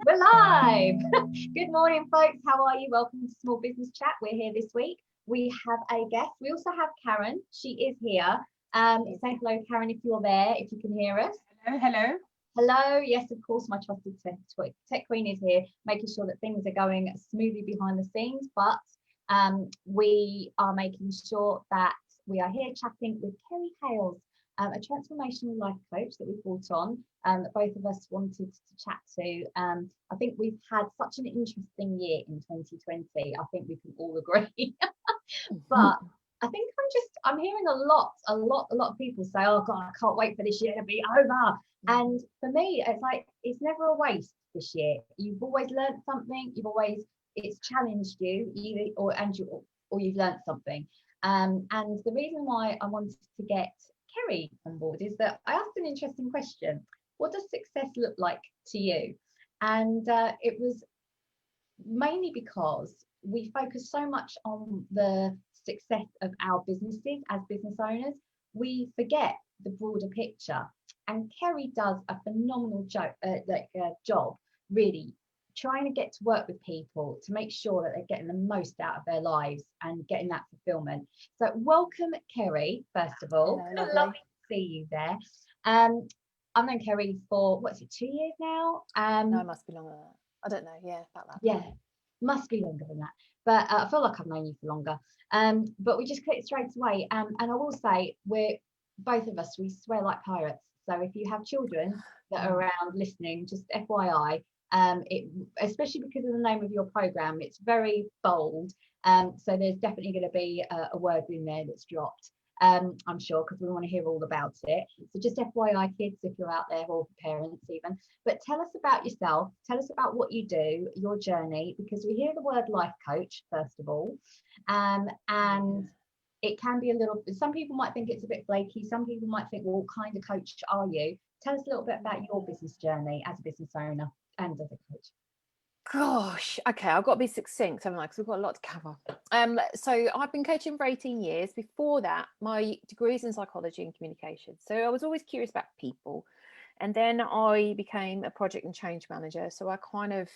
We're live. Good morning, folks. How are you? Welcome to Small Business Chat. We're here this week. We have a guest. We also have Karen. She is here. Say hello, Karen, if you're there, if you can hear us. Hello, hello. Hello. Yes, of course, my trusted tech queen is here, making sure that things are going smoothly behind the scenes. But we are making sure that we are here chatting with Kerry Hales, a transformational life coach that we brought on, that both of us wanted to chat to. I think we've had such an interesting year in 2020. I think we can all agree. But I think I'm hearing a lot of people say, oh God, I can't wait for this year to be over. And for me, it's like, it's never a waste this year. You've always learned something. It's challenged you, or you've learned something. And the reason why I wanted to get Kerry on board is that I asked an interesting question. What does success look like to you? And it was mainly because we focus so much on the success of our businesses as business owners, we forget the broader picture. And Kerry does a phenomenal job, really trying to get to work with people to make sure that they're getting the most out of their lives and getting that fulfillment. So welcome, Kerry, first of all. Hello, lovely to see you there. I've known Kerry for, 2 years now? No, it must be longer than that. I don't know. Yeah, about that. Yeah, must be longer than that. But I feel like I've known you for longer. But we just clicked straight away. And I will say, we're both of us, we swear like pirates. So if you have children that are around listening, just FYI, especially because of the name of your program, it's very bold. So there's definitely going to be a word in there that's dropped. I'm sure, because we want to hear all about it. So just FYI, kids, if you're out there, or parents even. But tell us about yourself. Tell us about what you do, your journey, because we hear the word life coach, first of all. And it can be some people might think it's a bit flaky. Some people might think, well, what kind of coach are you? Tell us a little bit about your business journey as a business owner and as a coach. Gosh, okay, I've got to be succinct, haven't I? Because we've got a lot to cover. So I've been coaching for 18 years. Before that, my degree is in psychology and communication. So I was always curious about people. And then I became a project and change manager. So I kind of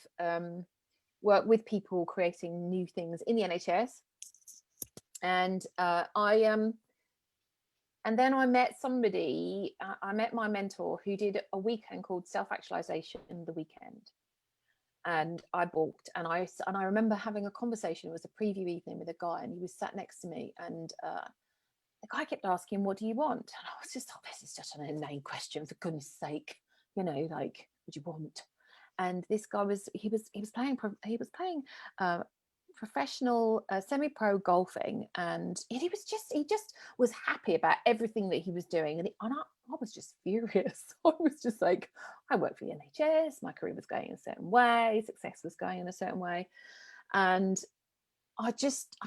work with people creating new things in the NHS. And and then I met somebody, I met my mentor who did a weekend called Self-Actualization in the Weekend. And I balked, and I remember having a conversation. It was a preview evening with a guy, and he was sat next to me, and the guy kept asking, what do you want? And I was just, this is such an inane question, for goodness sake, like, what do you want? And this guy was playing professional semi-pro golfing, and he just was happy about everything that he was doing, and I was just furious. I was just like, I work for the NHS, my career was going in a certain way, success was going in a certain way, and I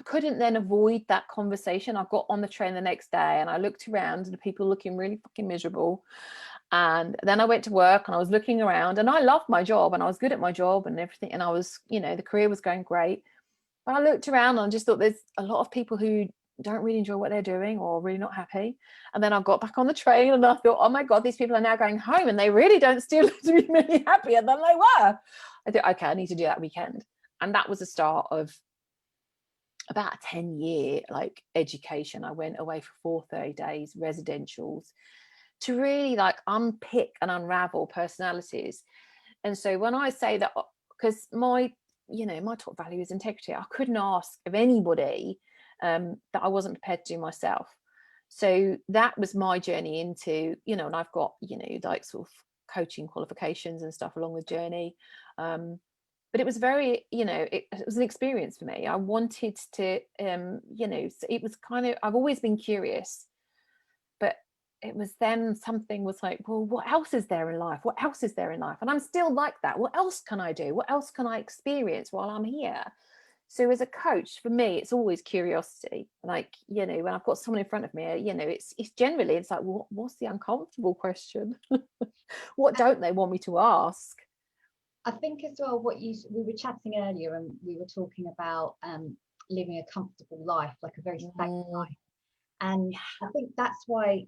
couldn't then avoid that conversation. I got on the train the next day and I looked around, and the people looking really fucking miserable. And then I went to work and I was looking around, and I loved my job and I was good at my job and everything, and I was, the career was going great. But I looked around and I just thought, there's a lot of people who don't really enjoy what they're doing or really not happy. And then I got back on the train and I thought, oh my God, these people are now going home and they really don't still look to be really happier than they were. I thought, okay, I need to do that weekend. And that was the start of about a 10-year education. I went away for 4 days, residentials, to really unpick and unravel personalities. And so when I say that, because my top value is integrity, I couldn't ask of anybody that I wasn't prepared to do myself. So that was my journey into, and I've got, sort of coaching qualifications and stuff along the journey. But it was very, it was an experience for me. I wanted to, it was kind of, I've always been curious, but it was then something was like, well, what else is there in life? What else is there in life? And I'm still like that. What else can I do? What else can I experience while I'm here? So as a coach, for me, it's always curiosity. When I've got someone in front of me, it's generally, it's like, well, what's the uncomfortable question? What don't they want me to ask? I think as well, we were chatting earlier, and we were talking about living a comfortable life, like a very safe life. And I think that's why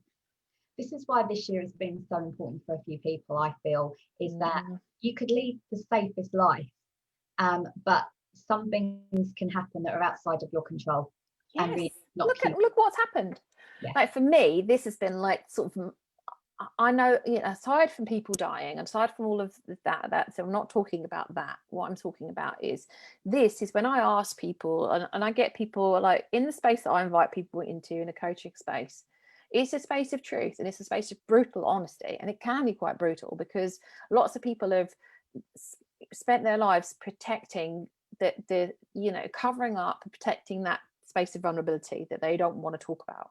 this is why this year has been so important for a few people, I feel, is that you could lead the safest life, but some things can happen that are outside of your control. Yes. And really look what's happened. Yeah. Like for me, this has been like sort of, I know, you know, aside from people dying, aside from all of that, so I'm not talking about that. What I'm talking about is, this is when I ask people, and I get people like in the space that I invite people into in a coaching space. It's a space of truth, and it's a space of brutal honesty, and it can be quite brutal because lots of people have spent their lives protecting the you know, covering up, protecting that space of vulnerability that they don't want to talk about.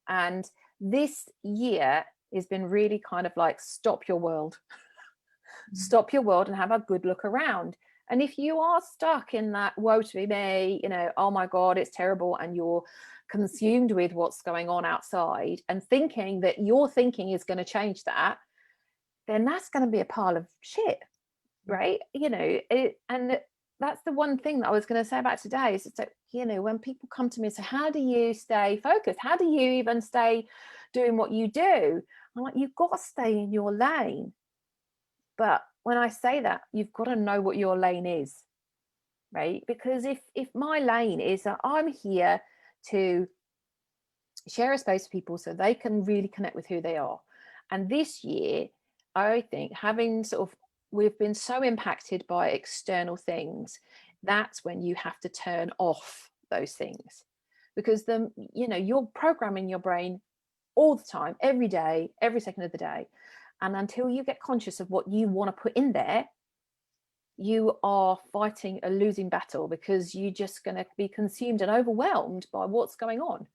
And this year has been really kind of like, stop your world. Stop your world and have a good look around. And if you are stuck in that woe to me, you know, oh my God, it's terrible, and you're consumed with what's going on outside and thinking that your thinking is going to change that, then that's going to be a pile of shit, right? You know, and that's the one thing that I was going to say about today is, it's like, you know, when people come to me and say, how do you stay focused? How do you even stay doing what you do? I'm like, you've got to stay in your lane. But when I say that, you've got to know what your lane is, right? Because if my lane is that I'm here to share a space with people so they can really connect with who they are. And this year, I think, having sort of, we've been so impacted by external things, that's when you have to turn off those things, because you know, you're programming your brain all the time, every day, every second of the day. And until you get conscious of what you want to put in there, you are fighting a losing battle, because you're just going to be consumed and overwhelmed by what's going on.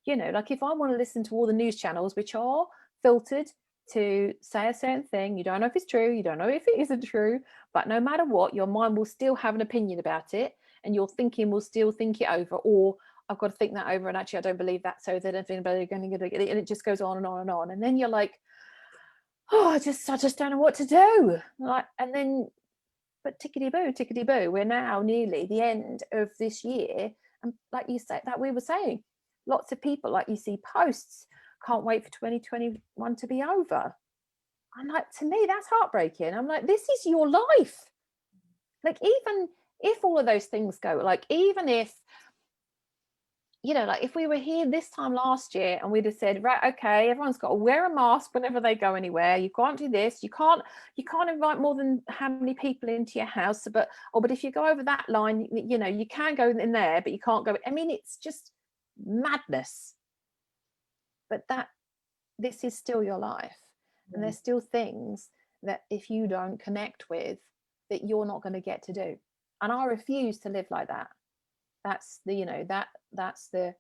You know, like if I want to listen to all the news channels, which are filtered to say a certain thing, you don't know if it's true, you don't know if it isn't true, but no matter what, your mind will still have an opinion about it, and your thinking will still think it over, or I've got to think that over, and actually I don't believe that, so that if anybody going to get it, and it just goes on and on and on, and then you're like, oh, I just don't know what to do. Like, and then, but tickety boo, we're now nearly the end of this year, and like you say, that we were saying, lots of people, like you see posts, can't wait for 2021 to be over. I'm like, to me, that's heartbreaking. I'm like, this is your life. Like, even if all of those things go, like, even if, you know, like if we were here this time last year and we'd have said, right, okay, everyone's got to wear a mask whenever they go anywhere, you can't do this, you can't invite more than how many people into your house, but if you go over that line, you know, you can go in there, but you can't go. I mean, it's just madness. But this is still your life, and there's still things that if you don't connect with, that you're not going to get to do. And I refuse to live like that. That's the, you know, that's the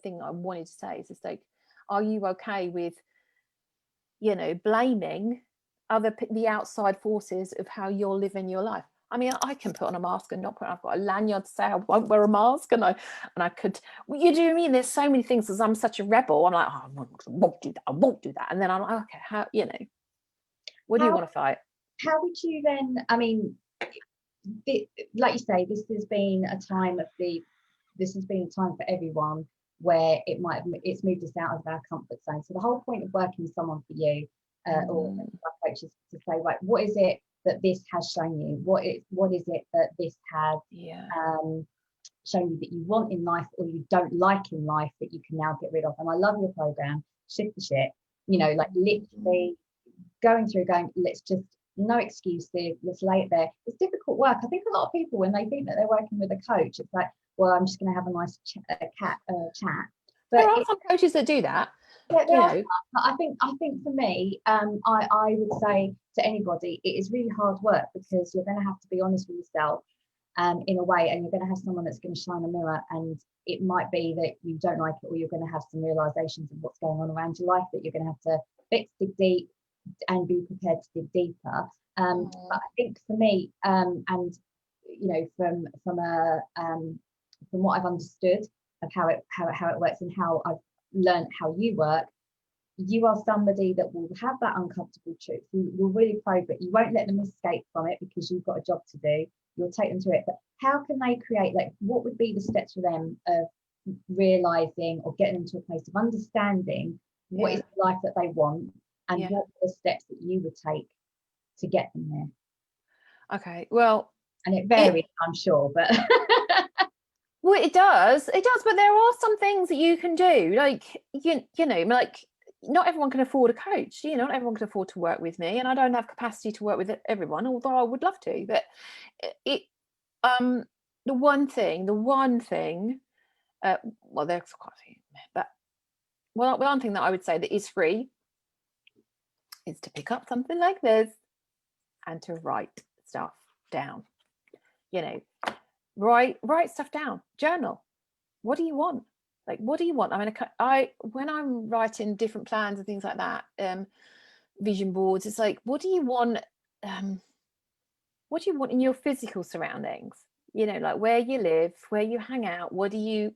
thing I wanted to say, is it's like, are you okay with, you know, blaming the outside forces of how you're living your life? I mean, I can put on a mask and not put. I've got a lanyard to say I won't wear a mask, and I could. Well, you do you mean? There's so many things. As I'm such a rebel, I'm like, oh, I won't do that. I won't do that. And then I'm like, okay, how, you know, what do you want to fight? How would you then? I mean, like you say, this has been a time for everyone where it's moved us out of our comfort zone. So the whole point of working with someone for you, or our coaches, to say, right, what is it that this has shown you? What is it that this has shown you that you want in life, or you don't like in life, that you can now get rid of? And I love your program, Shift the Shit. You know, like literally going, let's just, no excuses, let's lay it there. It's difficult work. I think a lot of people, when they think that they're working with a coach, it's like, well, I'm just going to have a nice chat. But there are some coaches that do that. Yeah, I think for me, I would say to anybody, it is really hard work, because you're going to have to be honest with yourself, in a way, and you're going to have someone that's going to shine a mirror, and it might be that you don't like it, or you're going to have some realizations of what's going on around your life that you're going to have to dig deep, and be prepared to dig deeper. But I think for me, and you know, from what I've understood of how it works, and how I've learned how you work, you are somebody that will have that uncomfortable truth. You will really probe it. You won't let them escape from it, because you've got a job to do. You'll take them through it. But how can they create, like, what would be the steps for them of realizing, or getting into a place of understanding what is the life that they want, and what are the steps that you would take to get them there. Okay, well, and it varies, I'm sure, but well, it does, but there are some things that you can do, like you know, like not everyone can afford a coach, you know, not everyone can afford to work with me, and I don't have capacity to work with everyone, although I would love to. But the one thing well, there's quite a few, but one thing that I would say that is free is to pick up something like this and to write stuff down. You know, write stuff down, journal. What do you want? Like, what do you want? I mean, when I'm writing different plans and things like that, vision boards, it's like, what do you want? What do you want in your physical surroundings? You know, like where you live, where you hang out. Where do you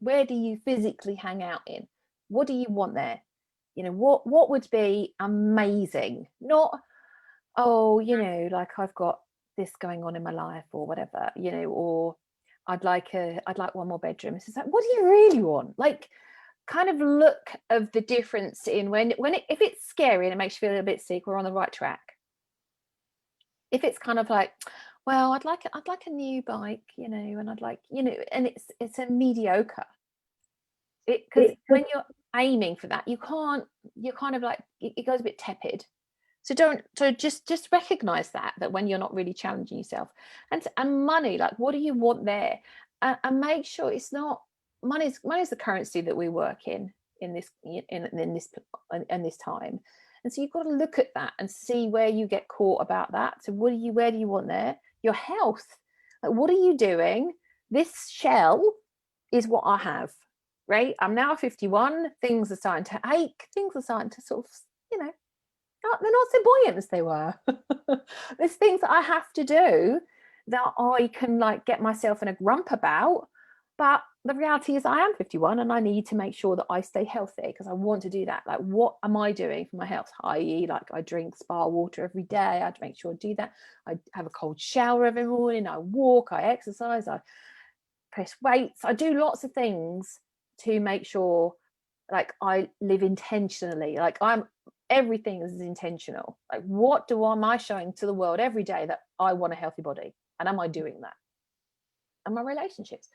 physically hang out in? What do you want there? You know, what would be amazing? Not, oh, you know, like I've got this going on in my life or whatever, you know, or I'd like one more bedroom. It's just like, what do you really want? Like, kind of look of the difference in if it's scary and it makes you feel a little bit sick, we're on the right track. If it's kind of like, well, I'd like a new bike, you know, and I'd like, you know, and it's a mediocre. Because when you're aiming for that, you're kind of like, it goes a bit tepid. So just recognize that when you're not really challenging yourself. And money, like, what do you want there? And make sure it's not money's the currency that we work in this time. And so you've got to look at that and see where you get caught about that. So where do you want there? Your health. Like, what are you doing? This shell is what I have, right? I'm now 51. Things are starting to ache. Things are starting to sort of, you know, they're not so buoyant as they were. There's things that I have to do that I can like get myself in a grump about. But the reality is I am 51 and I need to make sure that I stay healthy because I want to do that. Like, what am I doing for my health? I.e., like, I drink spa water every day. I have to make sure I do that. I have a cold shower every morning. I walk, I exercise, I press weights. I do lots of things to make sure like I live intentionally. Like, everything is intentional. Like, what am I showing to the world every day that I want a healthy body? And am I doing that? And my relationships,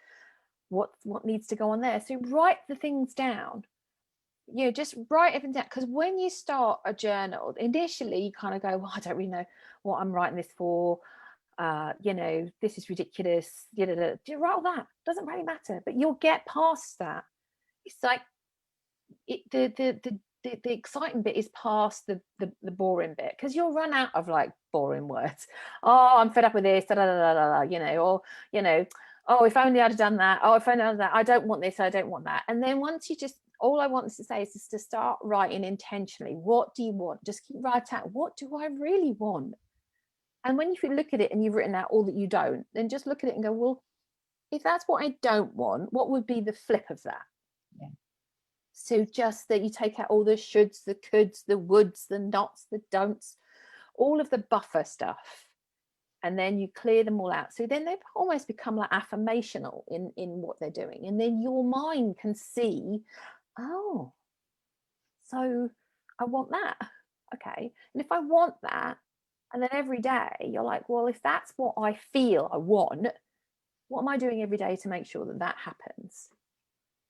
what needs to go on there? So write the things down. You know, just write everything down, because when you start a journal, initially you kind of go, well, I don't really know what I'm writing this for. You know, this is ridiculous. Do you write all that? Doesn't really matter. But you'll get past that. It's like the exciting bit is past the boring bit, because you'll run out of like boring words. Oh, I'm fed up with this, da, da, da, da, da, you know, or, you know, oh, if only I'd have done that. Oh, if only I'd done that. I don't want this, I don't want that. And then once you all I want to say is just to start writing intentionally. What do you want? Just keep writing out, what do I really want? And when you look at it and you've written out all that you don't, then just look at it and go, well, if that's what I don't want, what would be the flip of that? Yeah. So just that you take out all the shoulds, the coulds, the woulds, the nots, the don'ts, all of the buffer stuff, and then you clear them all out. So then they almost become like affirmational in what they're doing. And then your mind can see, oh, so I want that. Okay. And if I want that, and then every day you're like, well, if that's what I feel I want, what am I doing every day to make sure that happens?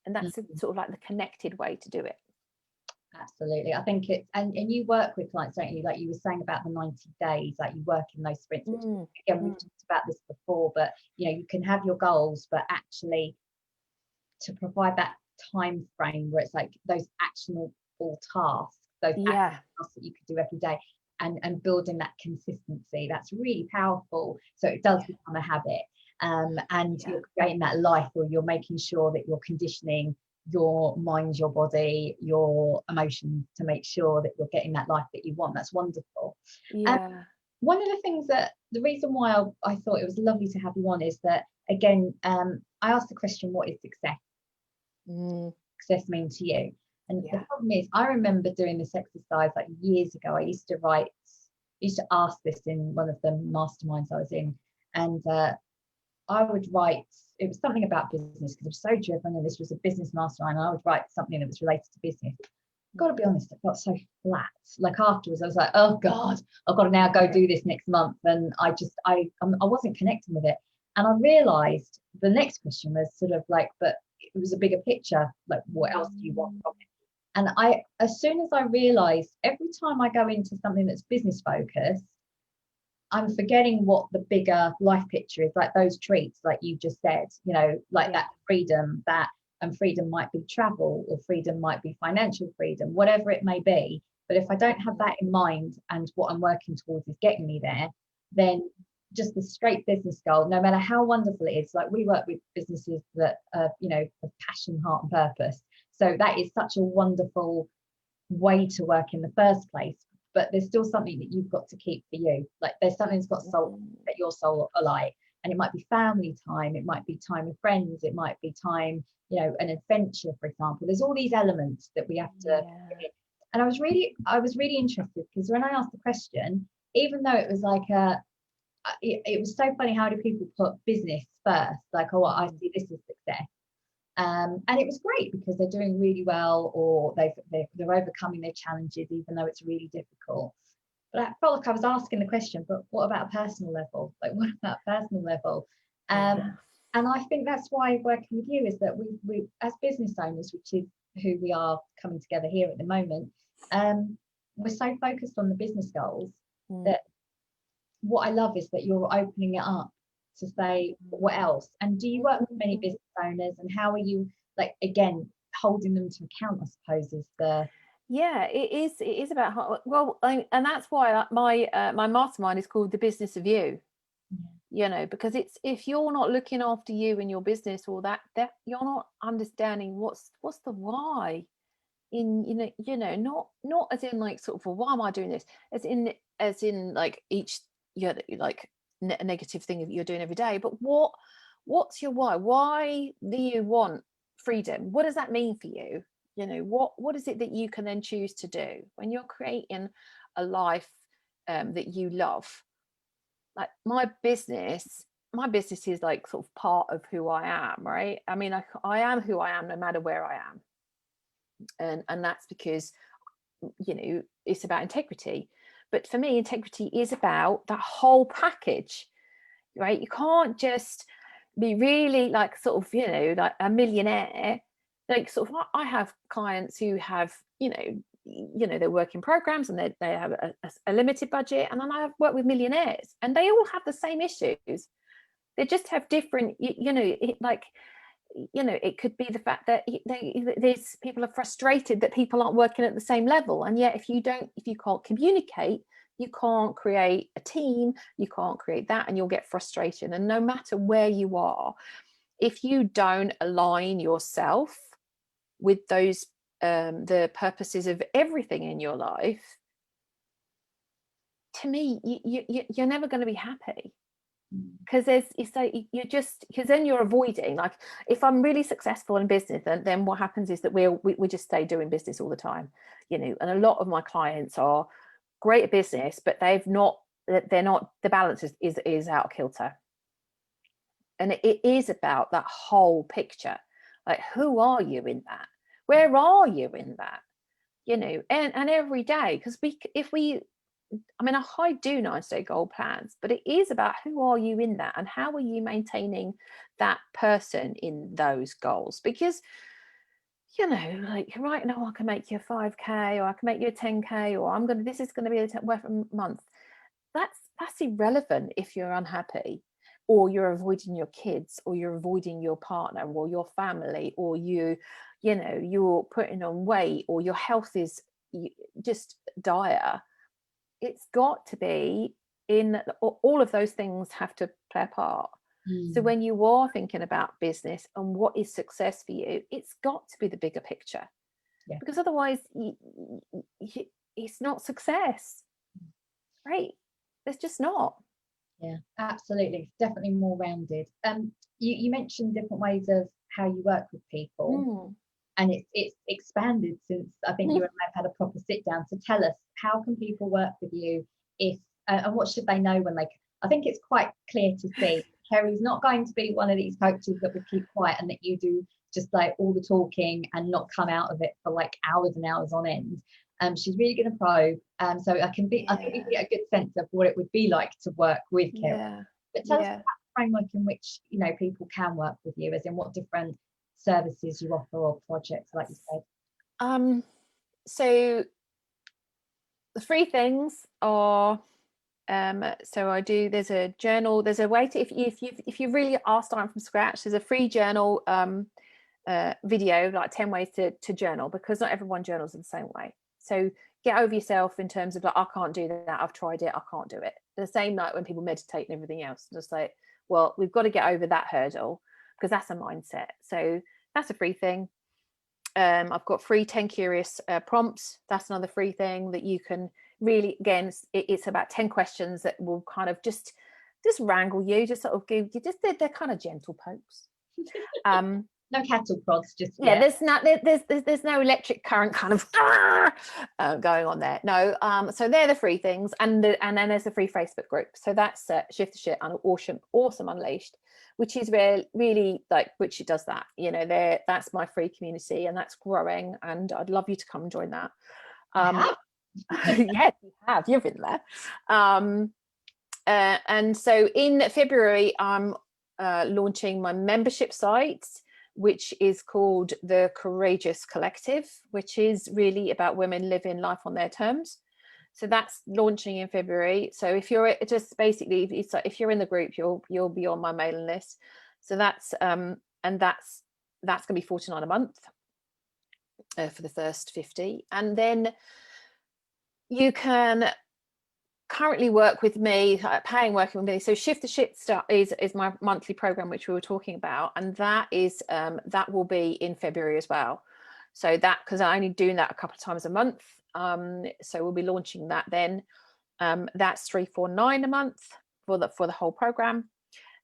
And that's sort of like the connected way to do it. Absolutely. I think it's, and you work with clients, don't you? Like you were saying about the 90 days, like you work in those sprints, which again, we've talked about this before, but you know, you can have your goals, but actually to provide that time frame where it's like those actionable tasks, those tasks that you could do every day, and building that consistency, that's really powerful. So it does become a habit. And you're creating that life where you're making sure that you're conditioning your mind, your body, your emotions to make sure that you're getting that life that you want. That's wonderful. One of the things that the reason why I thought it was lovely to have you on is that, again, I asked the question, what is success? Success mean to you? And the problem is, I remember doing this exercise like years ago. I used to ask this in one of the masterminds I was in, and I would write, it was something about business because I was so driven, and this was a business mastermind, and I would write something that was related to business. Gotta be honest, I felt so flat. Like afterwards, I was like, oh God, I've got to now go do this next month. And I wasn't connecting with it. And I realized the next question was sort of like, but it was a bigger picture. Like, what else do you want from it? And as soon as I realized, every time I go into something that's business focused, I'm forgetting what the bigger life picture is, like those treats, like you just said, like that freedom, and freedom might be travel, or freedom might be financial freedom, whatever it may be. But if I don't have that in mind, and what I'm working towards is getting me there, then just the straight business goal, no matter how wonderful it is, like we work with businesses that are, of passion, heart and purpose. So that is such a wonderful way to work in the first place. But there's still something that you've got to keep for you. Like there's something that's got soul, that your soul alight. And it might be family time, it might be time with friends, it might be time, an adventure, for example. There's all these elements that we have to. And I was really interested, because when I asked the question, even though it was like it was so funny, how do people put business first? Like, oh, I see this as success. And it was great because they're doing really well, or they're overcoming their challenges, even though it's really difficult. But I felt like I was asking the question, but what about a personal level? Like, what about personal level? And I think that's why working with you is that we as business owners, which is who we are coming together here at the moment, we're so focused on the business goals that what I love is that you're opening it up to say, what else? And do you work with many business owners, and how are you, like, again, holding them to account, I suppose, is the it is about how, and that's why my mastermind is called The Business of You. Because it's, if you're not looking after you and your business, or that you're not understanding what's the why, in not as in like sort of, well, why am I doing this, as in like each like negative thing that you're doing every day, but what's your why do you want freedom? What does that mean for you? What is it that you can then choose to do when you're creating a life that you love? Like my business is like sort of part of who I am, right? I mean, I am who I am no matter where I am, and that's because it's about integrity. But for me, integrity is about that whole package, right? You can't just be really like sort of like a millionaire. Like sort of, I have clients who have they're working programs, and they have a limited budget, and then I have worked with millionaires, and they all have the same issues. They just have different, it could be the fact that there's people are frustrated that people aren't working at the same level, and yet if you can't communicate, you can't create a team, you can't create that, and you'll get frustration. And no matter where you are, if you don't align yourself with those the purposes of everything in your life, to me, you're never going to be happy. Because because then you're avoiding, like, if I'm really successful in business, then what happens is that we just stay doing business all the time, and a lot of my clients are great at business, but they're not, the balance is out of kilter. And it is about that whole picture. Like, who are you in that? Where are you in that? And every day, because I do 9-day goal plans, but it is about who are you in that, and how are you maintaining that person in those goals? Because like right now, I can make you a 5k, or I can make you a 10k, or this is going to be worth a month. That's irrelevant if you're unhappy, or you're avoiding your kids, or you're avoiding your partner, or your family, or you're putting on weight, or your health is just dire. It's got to be in all of those things have to play a part. So when you are thinking about business and what is success for you, it's got to be the bigger picture, because otherwise it's not success, right? It's just not. Yeah, absolutely. It's definitely more rounded. You mentioned different ways of how you work with people. And it's expanded since I think you and I have had a proper sit down. So tell us, how can people work with you, if and what should they know when I think it's quite clear to see Kerry's not going to be one of these coaches that will keep quiet, and that you do just like all the talking and not come out of it for like hours and hours on end. She's really going to probe, so I think we get a good sense of what it would be like to work with Kerry. Yeah. But tell us about the framework in which, you know, people can work with you, as in what different services you offer or projects, like you said. So the 3 things are, so I do, there's a journal, there's a way to, if you really are starting from scratch, there's a free journal video, like 10 ways to journal, because not everyone journals in the same way. So get over yourself in terms of like, I can't do that, I've tried it, I can't do it. The same night when people meditate and everything else, just like, well, we've got to get over that hurdle, because that's a mindset. So that's a free thing. I've got free 10 curious prompts. That's another free thing that you can really, again, it's about 10 questions that will kind of just wrangle you, just sort of give you, just they're kind of gentle pokes. No cattle prods, just there's no electric current kind of going on there. No, so they're the free things, and then there's a free Facebook group. So that's Shift the Shit and Awesome Unleashed, which is really like, which it does that. You know, that's my free community, and that's growing. And I'd love you to come and join that. Yes, you have. You've been there. And so in February, I'm launching my membership site, which is called the Courageous Collective, which is really about women living life on their terms. So that's launching in February. So if you're just basically, it's like, if you're in the group, you'll be on my mailing list. So that's and that's going to be $49 a month for the first 50, and then you can currently work with me, working with me. So Shift the Shit is my monthly program, which we were talking about, and that is that will be in February as well. So that, because I'm only doing that a couple of times a month, so we'll be launching that then. That's $349 a month for the whole program.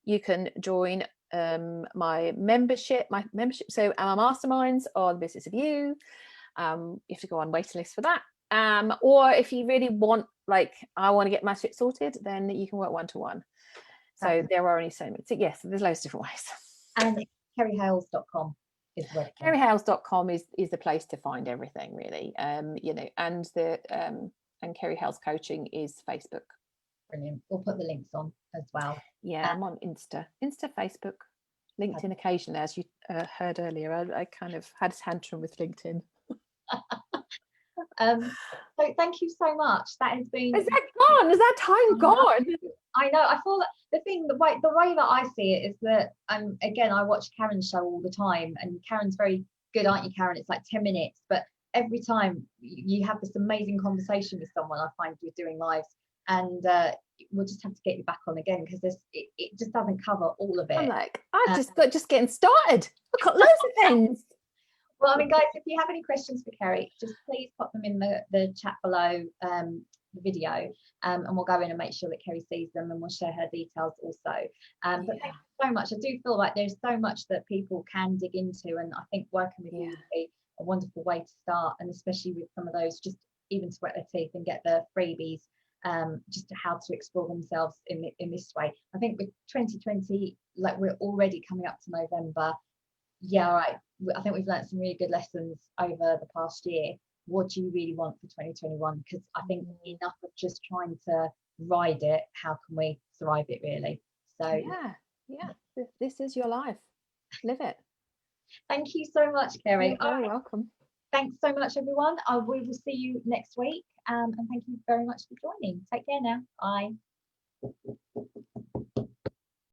You can join my membership. So our masterminds are the business of you. You have to go on waiting list for that. Or if you really want, like, I want to get my shit sorted, then you can work one-to-one. So there are only so many. So yes, there's loads of different ways. And kerryhales.com is where kerryhales.com is the place to find everything, really. You know, and the and Kerry Hales Coaching is Facebook. Brilliant. We'll put the links on as well. Yeah, I'm on Insta, Facebook, LinkedIn occasionally, as you heard earlier. I kind of had a tantrum with LinkedIn. So thank you so much. That has been. Is that gone? Is that time gone? I know. I feel that the way that I see it is that again, I watch Karen's show all the time, and Karen's very good, aren't you, Karen? It's like 10 minutes, but every time you have this amazing conversation with someone, I find you're doing lives, and we'll just have to get you back on again, because it just doesn't cover all of it. I'm like, just getting started. I've got loads of things. Well, I mean, guys, if you have any questions for Kerry, just please pop them in the chat below the video, and we'll go in and make sure that Kerry sees them, and we'll share her details also. But thank you so much. I do feel like there's so much that people can dig into, and I think working with you would be a wonderful way to start, and especially with some of those, just even to wet their teeth and get the freebies, just how to explore themselves in this way. I think with 2020, like, we're already coming up to November. Yeah, right. I think we've learned some really good lessons over the past year. What do you really want for 2021? Because I think enough of just trying to ride it. How can we thrive it, really? So yeah, this is your life. Live it. Thank you so much, Kerry. You're very welcome. Thanks so much, everyone. We will see you next week. And thank you very much for joining. Take care now. Bye.